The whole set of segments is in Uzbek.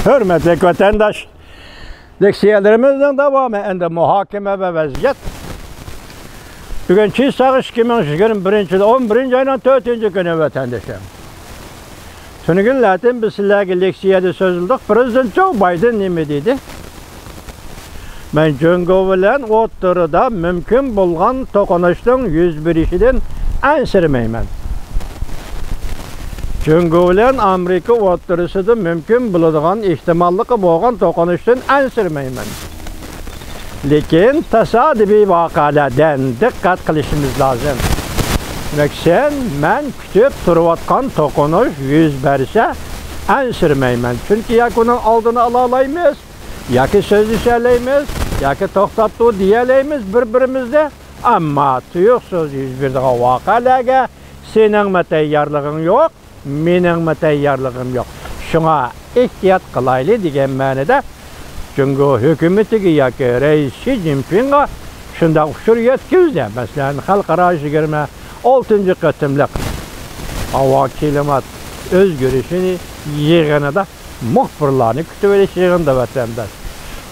Hürmetli vatandaş, leksiyelerimizden devamı endi muhakeme ve vaziyet. Bugün Çiğsağış 2021 yılı 11. ayının 4. günü vatandaşım. Şunu günlerden biz sizlerge leksiyede sözüldük. Prezident Joe Biden neme dedi? Ben Cungo bilen oturda mümkün bulgan toqunuşdun 101'işidin ensirmeymen. Cungo bilen Amerika oturusida mümkün buladigan ihtimalligi bo'lgan toqunuşdun ensirmeymen. Lekin tasodifiy voqealardan diqqat qilishimiz lozim. Sen, men kutib turayotgan to'qinish yuz bersa ensirmeymen. Chunki yoki uning oldini ola olmaymiz, yoki so'zlashalaymiz, yoki to'xtab tur deyalaymiz bir-birimizda. Ammo tuyuqsiz yuz beradigan voqealarga sening tayyorlig'ing yo'q, mening tayyorlig'im yo'q. Shunga ehtiyot qilaylik degan ma'noda Cungo hukumatiga yoki Rais Xi Jinpingga shunday ushur yetkazdi. Masalan, xalqaro 26 qatimliq havo klimat o'zgarishini yig'inida muxbirlarni kutib olish yig'inida vatandaş.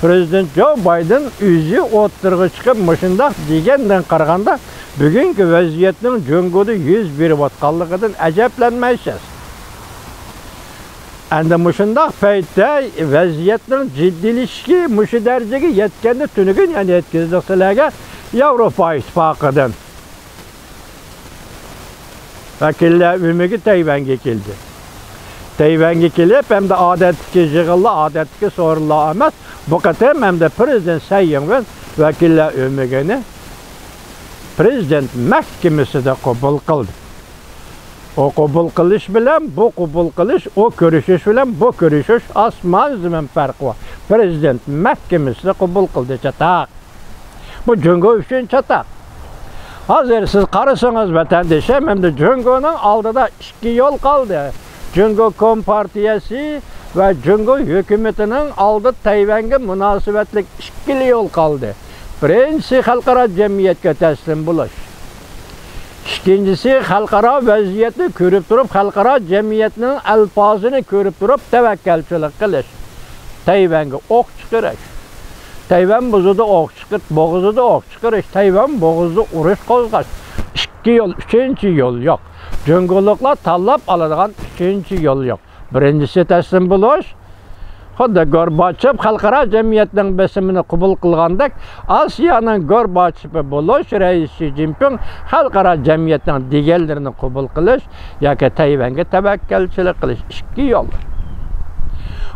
Prezident Joe Biden o'zi o'tirg'i chiqib mushundaq degandan qaraganda bugungi vaziyatning Cungoda yuz berayotganligidan ajablanmaysiz. Endi mushundaq paytda vaziyatning jiddiylashiga, mushu darajaga yetganda tunugun, ya'ni yetkazdik sizlarga Yevropa ittifoqidan vakillar umumiy Tayvanga keldi. Tayvanga kelib, hamda odatdagi yig'inlar, odatdagi so'rovlar emas, bu qatam hamda prezident Xi Jinping vakillar umumini prezident mahkamasida qabul qildi. O qabul qilish bilan bu qabul qilish, o ko'rishish bilan bu ko'rishish osmon zamin farqi bor. Prezident mahkamasida qabul qildi chataq. Bu Cungo uchun chataq. Hozir siz qarasangiz vatandoshim, hamda Cungoning oldida ikki yo'l qoldi. Cungo Kompartiyasi va Cungo hukumatining oldi Tayvanga munosabatli ikki yo'l qoldi. Birinchisi xalqaro jamiyatga taslim bo'lish. İkincisi xalqaro vaziyatni ko'rib turib, xalqaro jamiyatning alfozini ko'rib turib tavakkalchilik qilish. Tayvanga o'q chiqarish. Tayvan buzida o'q chiqib, bo'g'izida o'q chiqarish, Tayvan bo'g'izida urush qo'zg'ash. Ikki yo'l, uchinchi yo'l yo'q. Cungoliklar tanlab oladigan uchinchi yo'l yo'q. Birinchisi taslim bo'lish. Xuddi Gorbachev xalqaro jamiyatning besimini qabul qilgandek, Osiyoning Gorbachevi bo'lish, Rais Xi Jinping xalqaro jamiyatning deganlarini qabul qilish yoki Tayvanga tavakkalchilik qilish ikki yo'l.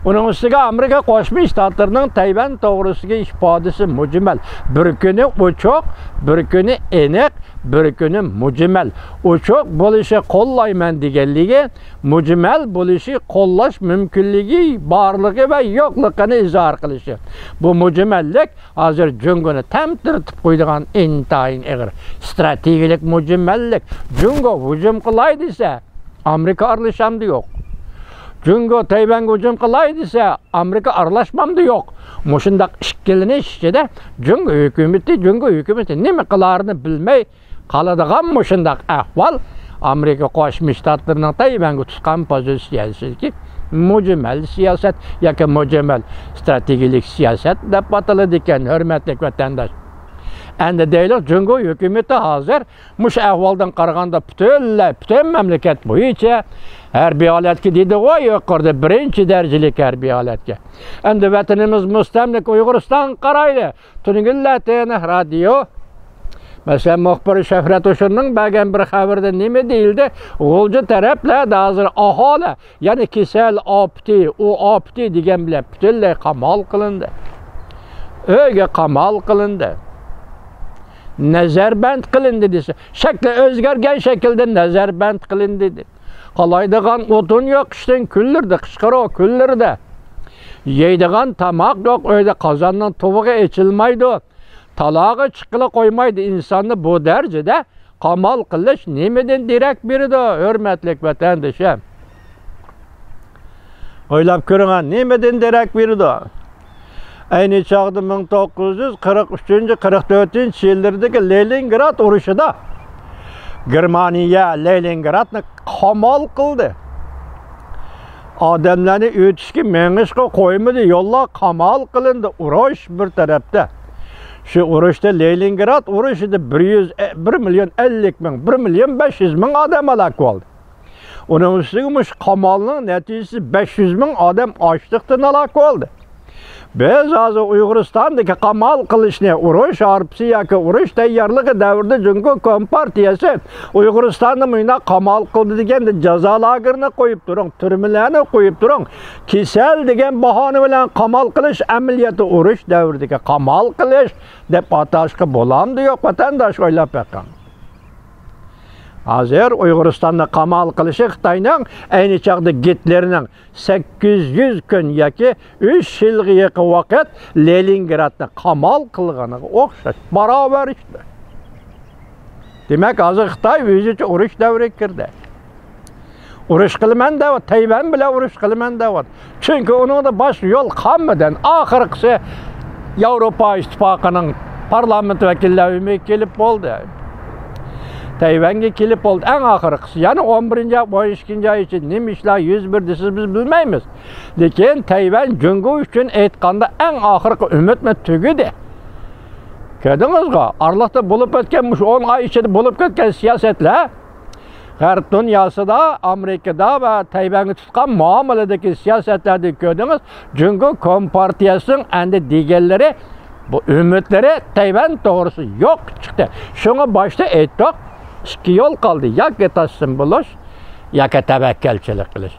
Uning ustiga Amerika Qo'shma Shtatlarining Tayvan to'g'risidagi ifodasi mujmal. Bir kuni ochiq, bir kuni aniq, bir kuni mujmal. Ochiq bo'lishi qo'llayman deganligi, mujmal bo'lishi qo'llash mumkinligi borligi va yo'qligini izoh qilishi. Bu mujmallik hozir Cungoni tamtirtib qo'ydigan intayin ig'ir strategik mujmallik. Cungo hujum qilay desa, Amerika aralashmadi yo'q. Cungo Tayvanga hujum qilay desa, Amerika aralashmamdi yo'q. Mushundaq ishkilinish ichida Cungo hukumati nima qilarini bilmay qoladigan mushundaq ahvol Amerika Qo'shma Shtatlarining Tayvanga tutgan pozitsiyasiki mujmal siyosat yoki mujmal strategik siyosat deb ataladi ekan, hurmatli vatandosh. Endi deylik, Cungo hukumati hozir mush ahvoldan qaraganda butun mamlakat bo'yicha harbiy holatga deydi voy yuqorida birinchi darajalik harbiy holatga. Endi vatanimiz mustamlik Uyg'uriston qaraydi. Tungillatin radio Mesela muxbir Shafrat O'shirning bergan bir xabarda nima deyildi? G'o'lji taraflarda hozir aholi, ya'ni kasal opti, u opti degan bilan butunlay qamal qilindi. Uyga qamal qilindi. Nazarband qilindi desa, shakli o'zgargan shaklda nazarband qilindi dedi. Qalaydigan o'tin yo'q, qishdan kunlarda, qishqaro kunlarda. Yeydigan tamoq yo'q, uyda qozonning tuvug'i ichilmaydi. Talog'i chiqila qo'ymaydi insonni bu darajada qamal qilish nimadan derak beradi, hurmatli vatandoshim? O'ylab ko'ring, nimadan derak beradi? Ayni chog'da 1943-44-yillardagi Leningrad urushida Germaniya Leningradni qamal qildi. Adamlarni o'tishga mengishga qo'ymadi, yo'llar qamal qilindi, urush bir tarafda. Shu urushda Leningrad urushida 1 milyon 50 ming, 1 milyon 500 ming odam halok bo'ldi. Uning ustiga shu qamalning natijasi 500 ming odam ochliqdan halok bo'ldi. Biz hozir Uyg'uristondagi qamal qilishni, urush arpsi yoki urush tayyorligi davrida Jungo Kompartiyasi Uyg'uristonni muyna qamal qildi deganda jazo lagerini qo'yib turing, turmalarni qo'yib turing. Kasal degan bahona bilan qamal qilish amaliyoti urush davridagi qamal qilish deb atashga bo'lamdi yo'q, vatandosh o'ylab baqqan. Hozir Uyg'uristonni qamal qilishi Xitoyning ayni chaqda Gitlerning 800 kun yoki 3 yilga yaqin vaqt Leningradni qamal qilganiga o'xshash barobar ishdi. Demak, hozir Xitoy o'zicha urush davriga kirdi. Urush qilaman deb, Tayvan bilan urush qilaman deb. Chunki uningda bosh yo'l qolmadan oxirgisi Yevropa ittifoqining parlament vakillari kelib bo'ldi. Tayvanga kelib oldi eng oxirgisi. Ya'ni 11-12 oy ichida nima ishlar yuz berdi siz biz bilmaymiz. Lekin Tayvan Jungo uchun aytganda eng oxirgi umidni tugidi. Ko'rdingizmi? Arliqda bo'lib o'tgan 10 oy ichida bo'lib ketgan siyosatlar G'arb dunyosida, Amerikada va Tayvanga tutgan muomaladagi siyosatlarni ko'rdingiz. Jungo Kompartiyasining endi deganlari bu umidlari Tayvan to'g'risi yo'q chiqdi. Shunga boshda aytdik. 2 yo'l qoldi. Yoki taslim bo'lish, yoki tavakkalchilik qilish.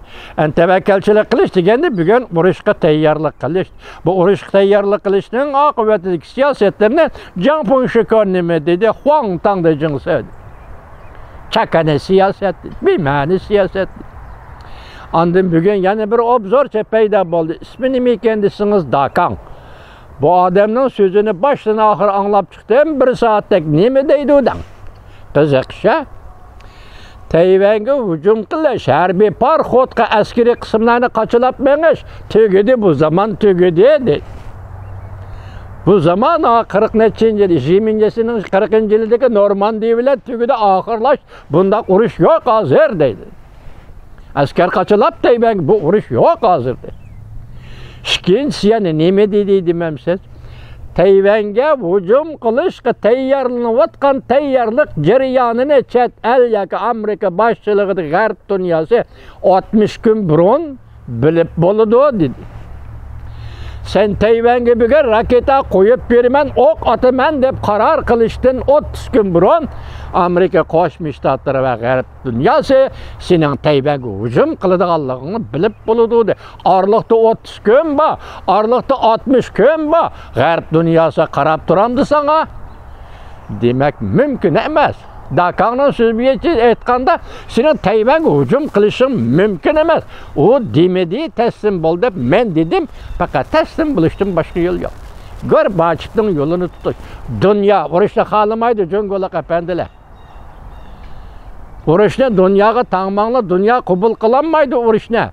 Tavakkalchilik qilish deganda bugun urushga tayyorlik qilish. Bu urushga tayyorlik qilishning oqibatidagi siyosatlarni Jiang Pengshikor nima dedi? Huang Tang de Jingse. Chakana siyosat, bema'ni siyosat. Ondan bugun yana bir obzorcha paydo bo'ldi. Ismi nima ekan desangiz Dakang. Bu odamning so'zini boshdan oxir anglab chiqdim. 1 soatdek nima deydi u? Qiziqcha. Tayvanga hujum qilish, harbiy parxodga askariy qismlarni qachilab menish tugidi, bu zaman tugidi dedi. Bu zaman 40-nechinchi yil, 20-yilning 40-yilidagi Normandiya bilan tugidi, oxirlash, bunda urush yo'q hozir dedi. Askar qachilab Tayvan, bu urush yo'q hozir dedi. Ikkinchisi yana nima dedi demamsiz? Tayvanga hujum qilishga tayyorlanayotgan tayyorlik jarayonini chet el yoki Amerika boshchiligida G'arb dunyosi 60 kun burun bilib bo'ladi dedi. Sen Tayvanga bugun raketa qo'yib beraman, o'q otaman deb qaror qilishdan 30 kun burun Amerika Qo'shma Shtatlari va G'arb dunyosi sening Tayvanga hujum qiladiganligingni bilib bo'ladi dedi. Orliqda 30 kun bor, orliqda 60 kun bor. G'arb dunyosi qarab turamdi sana. Demak, mumkin emas. Dakangning so'zbiyechi aytganda sening Tayvanga hujum qilishing mumkin emas. U demedi, taslim bo'l deb men dedim, faqat taslim bo'lishdan boshqa yo'l yo'q. Gorbachevning yo'lini tutish. Dunyo urushni xohlamaydi, Jungolar apandilar. Urushni dunyoga tangmanglar, dunyo qabul qilolmaydi urushni.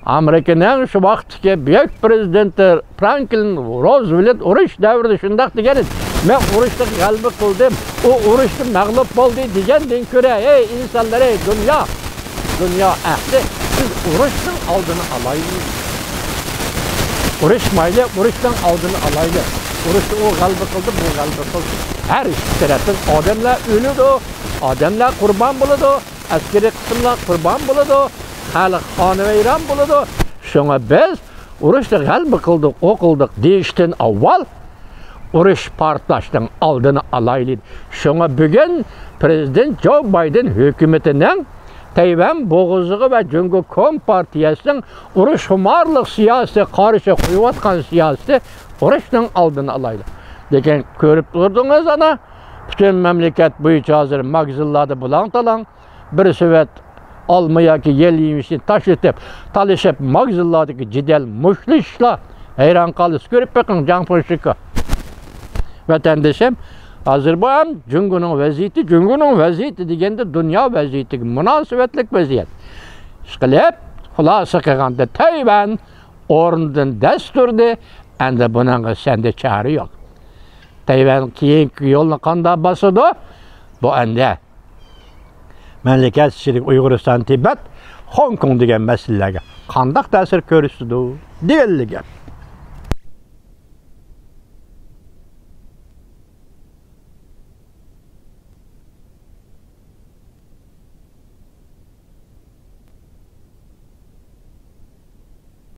Amerikaning shu vaqtdagi buyuk prezidenti Franklin Roosevelt urush davrida shunday degan edi. Men urushda g'alaba qildim, u urushda mag'lub bo'ldi degandan ko'ra, ey insonlar, ey dunyo ahli, siz urushning oldini olaylik. Urush mayli, urushdan oldini olaylik. Urushda u g'alaba qildi, bu g'alaba qildi. Har ikki tarafdan odamlar o'ladi, odamlar qurbon bo'ladi, askariy qismlar qurbon bo'ladi, xalq xonavayron bo'ladi. Shunga biz urushda g'alaba qildik, o'qildik deyishdan avval urush portlashdan oldini olaylik. Shunga bugun prezident Joe Biden hukumatining Tayvan bo'g'izlig'i va Jungo Kompartiyasining urush xumarlik siyosati qarshi qo'yayotgan siyosati urushning oldini olaylik. Lekin ko'rib turdingiz ana, butun mamlakat bo'yicha hozir mag'zillarda bulang-talang bir sovet olma yoki yel yemishni tashlatib, talashib mag'zillardagi jidal mushlishlar hayron qolib ko'rib beqing Jiang Pengshikor. Vatandoshim, hozir bu ham Jungoning vaziyati deganda dunyo vaziyatiga munosabatlik vaziyat. Ishqilib, xulosa qilganda Tayvan o'rnidan dasturdi, endi buningga senda chora yo'q. Tayvan keyingi yo'lni qanday bosadi? Bu endi Memleketçilik Uyg'uriston, Tibet, Hong Kong degan masalalarga qanday ta'sir ko'rsatdi deganligi.